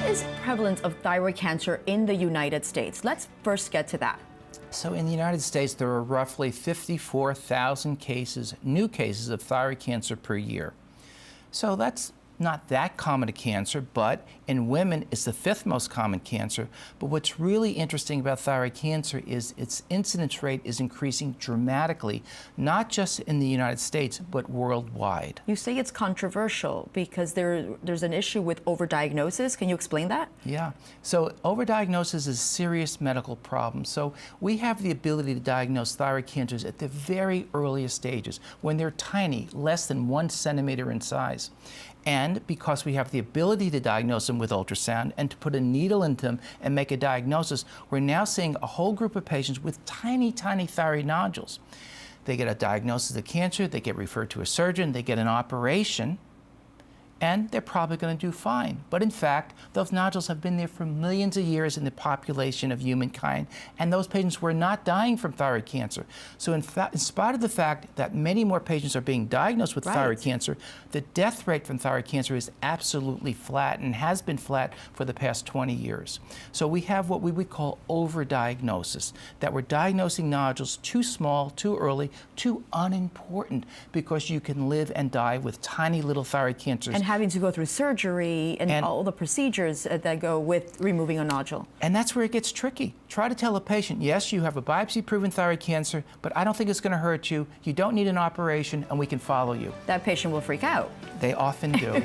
what is prevalence of thyroid cancer in the United States? Let's first get to that. So in the United States, there are roughly 54,000 cases, new cases of thyroid cancer per year. So that's not that common a cancer, but in women it's the 5th most common cancer. But what's really interesting about thyroid cancer is its incidence rate is increasing dramatically, not just in the United States, but worldwide. You say it's controversial because there's an issue with overdiagnosis. Can you explain that? Yeah. So overdiagnosis is a serious medical problem. So we have the ability to diagnose thyroid cancers at the very earliest stages, when they're tiny, less than 1 centimeter in size. And because we have the ability to diagnose them with ultrasound and to put a needle into them and make a diagnosis, we're now seeing a whole group of patients with tiny, tiny thyroid nodules. They get a diagnosis of cancer, they get referred to a surgeon, they get an operation, and they're probably going to do fine. But in fact, those nodules have been there for millions of years in the population of humankind, and those patients were not dying from thyroid cancer. So in spite of the fact that many more patients are being diagnosed with thyroid cancer, the death rate from thyroid cancer is absolutely flat and has been flat for the past 20 years. So we have what we would call overdiagnosis, that we're diagnosing nodules too small, too early, too unimportant, because you can live and die with tiny little thyroid cancers. And having to go through surgery and all the procedures that go with removing a nodule. And that's where it gets tricky. Try to tell a patient, yes, you have a biopsy-proven thyroid cancer, but I don't think it's going to hurt you. You don't need an operation, and we can follow you. That patient will freak out. They often do.